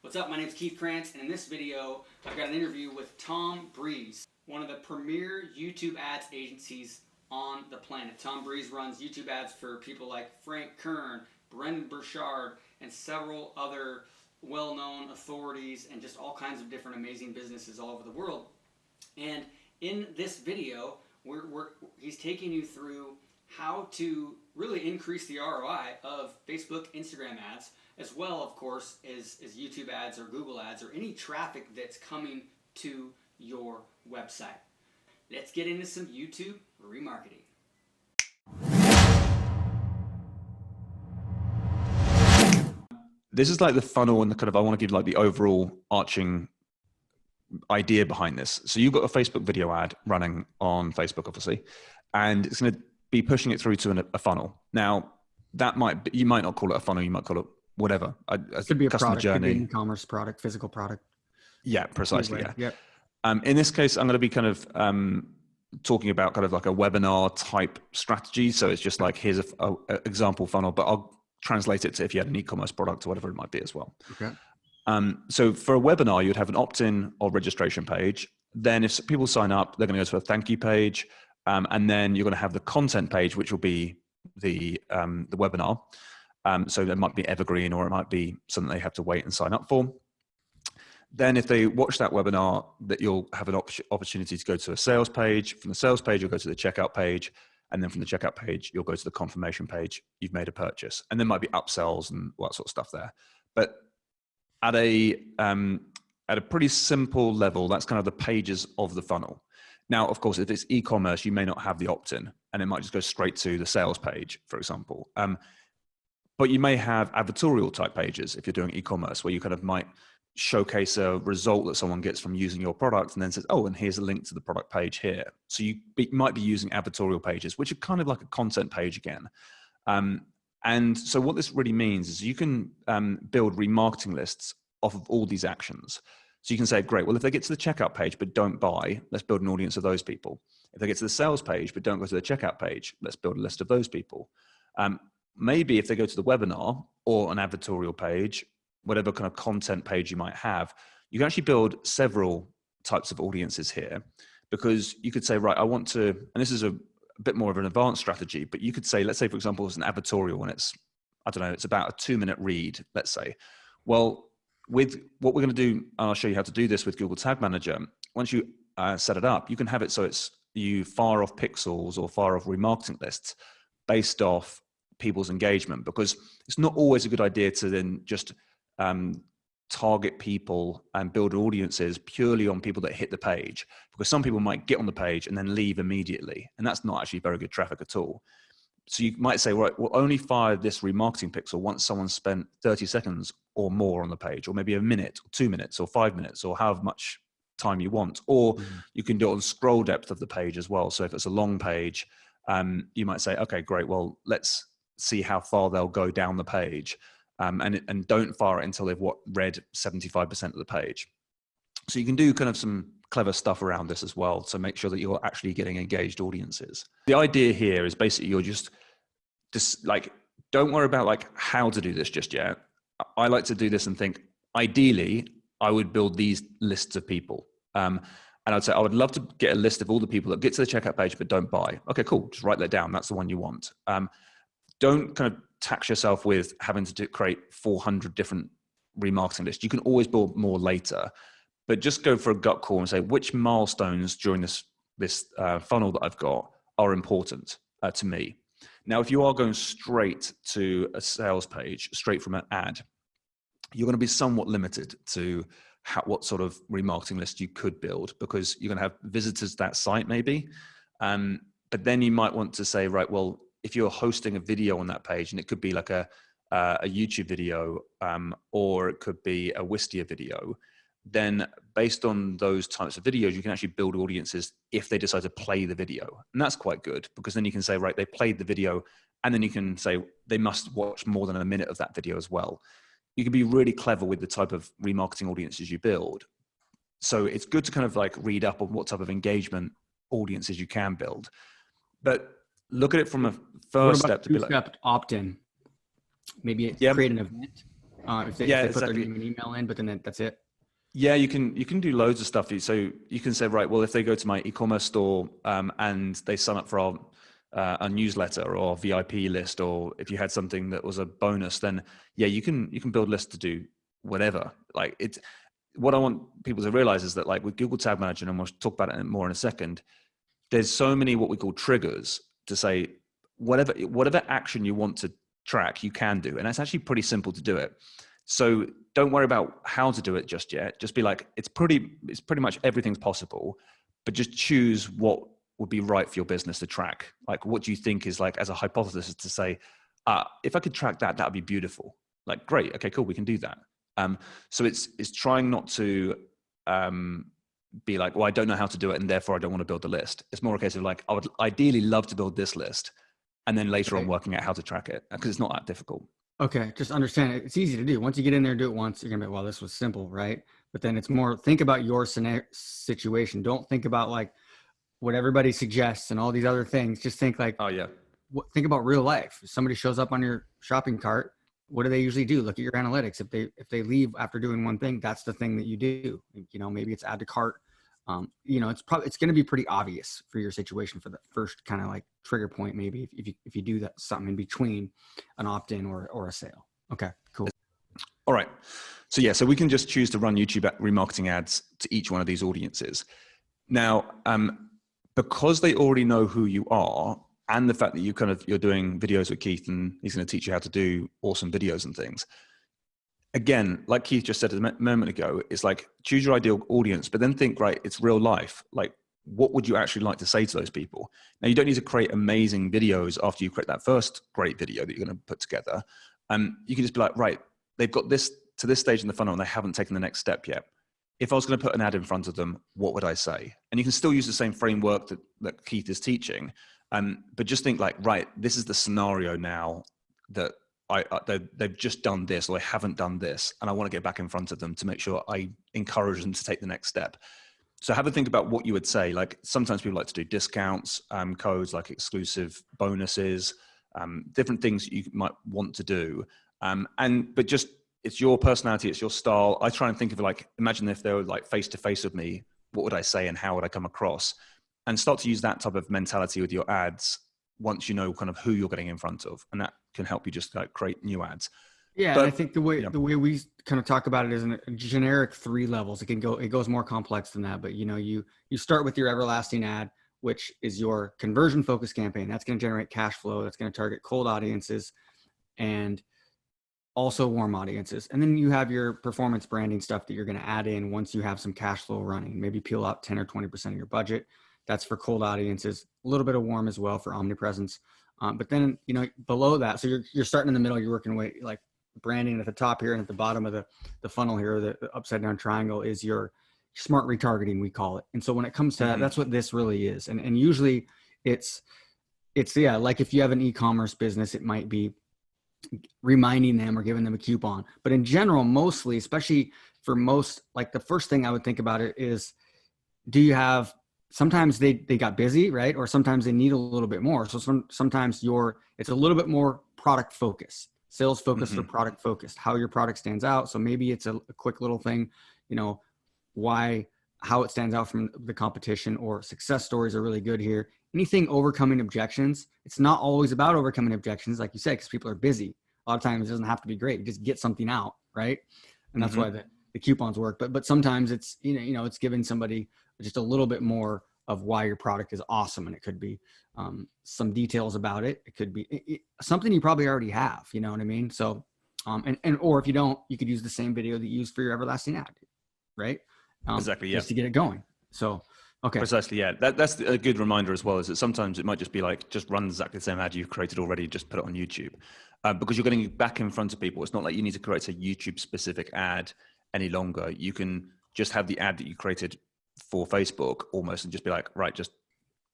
What's up? My name is Keith Krantz, and in this video, I've got an interview with Tom Breeze, one of the premier YouTube ads agencies on the planet. Tom Breeze runs YouTube ads for people like Frank Kern, Brendan Burchard, and several other well-known authorities and just all kinds of different amazing businesses all over the world. And in this video, he's taking you through how to really increase the ROI of Facebook, Instagram ads, as well, of course, as YouTube ads or Google ads or any traffic that's coming to your website. Let's get into some YouTube remarketing. This is like the funnel and the kind of, I want to give like the overall arching idea behind this. So you've got a Facebook video ad running on Facebook, obviously, and it's going to be pushing it through to a funnel. Now, you might not call it a funnel, you might call it whatever. It could be a customer product, journey. Could be an e-commerce product, physical product. Yeah, precisely. Anyway, yeah. Yep. In this case, I'm going to be kind of talking about kind of like a webinar type strategy. So it's just like, here's a example funnel, but I'll translate it to if you had an e-commerce product or whatever it might be as well. Okay. So for a webinar, you'd have an opt-in or registration page. Then if people sign up, they're going to go to a thank you page. And then you're going to have the content page, which will be the webinar. So it might be evergreen, or it might be something they have to wait and sign up for. Then if they watch that webinar, that you'll have an opportunity to go to a sales page. From the sales page, you'll go to the checkout page. And then from the checkout page, you'll go to the confirmation page. You've made a purchase. And there might be upsells and all that sort of stuff there. But at a pretty simple level, that's kind of the pages of the funnel. Now, of course, if it's e-commerce, you may not have the opt-in, and it might just go straight to the sales page, for example. But you may have advertorial type pages if you're doing e-commerce, where you kind of might showcase a result that someone gets from using your product and then says, oh, and here's a link to the product page here. So you might be using advertorial pages, which are kind of like a content page again. And so what this really means is you can build remarketing lists off of all these actions. So you can say, great, well, if they get to the checkout page but don't buy, let's build an audience of those people. If they get to the sales page but don't go to the checkout page, let's build a list of those people. Maybe if they go to the webinar or an advertorial page, whatever kind of content page you might have, you can actually build several types of audiences here, because you could say, right, I want to, and this is a bit more of an advanced strategy, but you could say, let's say, for example, it's an advertorial and it's, I don't know, it's about a 2-minute read, let's say. Well, with what we're going to do, and I'll show you how to do this with Google Tag Manager. Once you set it up, you can have it so you fire off pixels or fire off remarketing lists based off people's engagement, because it's not always a good idea to then just target people and build audiences purely on people that hit the page, because some people might get on the page and then leave immediately, and that's not actually very good traffic at all. So you might say, right, we'll only fire this remarketing pixel once someone's spent 30 seconds or more on the page, or maybe a minute, or 2 minutes, or 5 minutes, or however much time you want. Or you can do it on scroll depth of the page as well. So if it's a long page, you might say, okay, great, well, let's see how far they'll go down the page, and don't fire it until they've read 75% of the page. So you can do kind of some clever stuff around this as well to make sure that you're actually getting engaged audiences. The idea here is basically you're just like, don't worry about like how to do this just yet. I like to do this and think, ideally, I would build these lists of people. And I'd say, I would love to get a list of all the people that get to the checkout page but don't buy. Okay, cool. Just write that down. That's the one you want. Don't kind of tax yourself with having to create 400 different remarketing lists. You can always build more later, but just go for a gut call and say, which milestones during this funnel that I've got are important to me. Now, if you are going straight to a sales page, straight from an ad, you're going to be somewhat limited to what sort of remarketing list you could build, because you're going to have visitors to that site maybe. But then you might want to say, right, well, if you're hosting a video on that page, and it could be like a YouTube video, or it could be a Wistia video, then based on those types of videos, you can actually build audiences if they decide to play the video. And that's quite good, because then you can say, right, they played the video, and then you can say they must watch more than a minute of that video as well. You can be really clever with the type of remarketing audiences you build. So it's good to kind of like read up on what type of engagement audiences you can build. But look at it from a first step to be like, two-step opt-in. Maybe yeah, create an event If they put their name and email in, but then that's it. Yeah, you can do loads of stuff. So you can say, right, well, if they go to my e-commerce store and they sign up for our newsletter or VIP list, or if you had something that was a bonus, then yeah, you can build lists to do whatever. Like it's what I want people to realize is that like with Google Tag Manager, and we'll talk about it more in a second, there's so many what we call triggers to say whatever action you want to track, you can do, and that's actually pretty simple to do it. So don't worry about how to do it just yet. Just be like, it's pretty much everything's possible, but just choose what would be right for your business to track. Like, what do you think is like, as a hypothesis to say, if I could track that, that'd be beautiful. Like, great. Okay, cool. We can do that. So it's trying not to be like, well, I don't know how to do it, and therefore I don't want to build the list. It's more a case of like, I would ideally love to build this list, and then later on working out how to track it, because it's not that difficult. Okay, just understand it. It's easy to do. Once you get in there, do it once, you're gonna be, well, this was simple, right? But then it's more, think about your situation. Don't think about like what everybody suggests and all these other things. Just think like, oh yeah, think about real life. If somebody shows up on your shopping cart, what do they usually do? Look at your analytics. If they leave after doing one thing, that's the thing that you do. You know, maybe it's add to cart. You know, it's going to be pretty obvious for your situation for the first kind of like trigger point. Maybe if you do that, something in between an opt-in or a sale. Okay, cool. All right. So yeah, so we can just choose to run YouTube remarketing ads to each one of these audiences. Now, because they already know who you are, and the fact that you're doing videos with Keith, and he's going to teach you how to do awesome videos and things. Again, like Keith just said a moment ago, it's like, choose your ideal audience, but then think, right, it's real life. Like, what would you actually like to say to those people? Now, you don't need to create amazing videos after you create that first great video that you're going to put together. You can just be like, right, they've got this to this stage in the funnel and they haven't taken the next step yet. If I was going to put an ad in front of them, what would I say? And you can still use the same framework that Keith is teaching. But just think like, right, this is the scenario now that they've just done this, or they haven't done this, and I want to get back in front of them to make sure I encourage them to take the next step. So have a think about what you would say. Like, sometimes people like to do discounts, codes, like exclusive bonuses, different things you might want to do. But just, it's your personality, it's your style. I try and think of like, imagine if they were like face to face with me, what would I say and how would I come across? And start to use that type of mentality with your ads once you know kind of who you're getting in front of, and that can help you just like create new ads. Yeah, but, and I think the way we kind of talk about it is in a generic 3 levels. It goes more complex than that, but you know, you start with your everlasting ad, which is your conversion focused campaign. That's going to generate cash flow. That's going to target cold audiences and also warm audiences. And then you have your performance branding stuff that you're going to add in once you have some cash flow running. Maybe peel out 10 or 20% of your budget. That's for cold audiences, a little bit of warm as well for omnipresence. But then, you know, below that, so you're starting in the middle, you're working away, like branding at the top here, and at the bottom of the funnel here, the upside down triangle is your smart retargeting, we call it. And so when it comes to that, that's what this really is. And usually it's yeah, like if you have an e-commerce business, it might be reminding them or giving them a coupon. But in general, mostly, especially for most, like the first thing I would think about it is, do you have, sometimes they got busy, right? Or sometimes they need a little bit more. So sometimes it's a little bit more product focused, sales focused or product focused, how your product stands out. So maybe it's a quick little thing, you know, how it stands out from the competition, or success stories are really good here. Anything overcoming objections. It's not always about overcoming objections, like you said, because people are busy. A lot of times it doesn't have to be great. You just get something out, right? And that's why the coupons work. But sometimes it's, you know, it's giving somebody just a little bit more of why your product is awesome. And it could be some details about it. It could be something you probably already have, you know what I mean? So, or if you don't, you could use the same video that you use for your everlasting ad, right? Exactly. Yeah. Just to get it going. So, okay. Precisely. Yeah. That's a good reminder as well, is that sometimes it might just be like, just run exactly the same ad you've created already, just put it on YouTube. Because you're getting back in front of people. It's not like you need to create a YouTube specific ad any longer. You can just have the ad that you created for Facebook almost, and just be like, right, just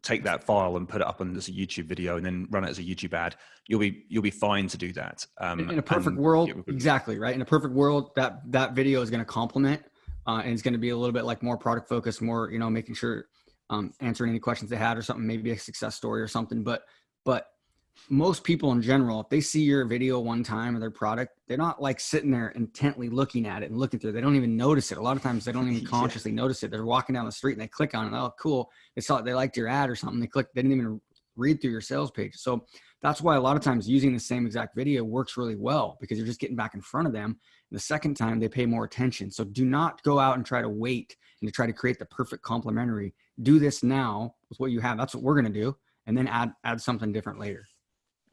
take that file and put it up on as a YouTube video, and then run it as a YouTube ad. You'll be fine to do that. In a perfect world, exactly right. In a perfect world, that video is going to complement, and it's going to be a little bit like more product focused, more, you know, making sure answering any questions they had or something, maybe a success story or something. But most people in general, if they see your video one time of their product, they're not like sitting there intently looking at it and looking through it. They don't even notice it. A lot of times they don't even consciously notice it. They're walking down the street and they click on it. Oh, cool. They saw it. They liked your ad or something. They clicked. They didn't even read through your sales page. So that's why a lot of times using the same exact video works really well, because you're just getting back in front of them. And the second time they pay more attention. So do not go out and try to wait and to try to create the perfect complementary. Do this now with what you have. That's what we're going to do. And then add something different later.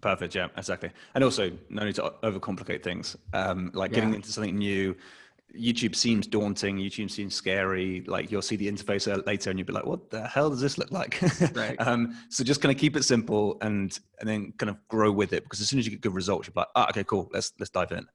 Perfect. Yeah, exactly. And also no need to overcomplicate things. Getting into something new, YouTube seems daunting. YouTube seems scary. Like you'll see the interface later and you'll be like, what the hell does this look like? Right. So just kind of keep it simple and then kind of grow with it, because as soon as you get good results, you're like, okay, cool. Let's dive in.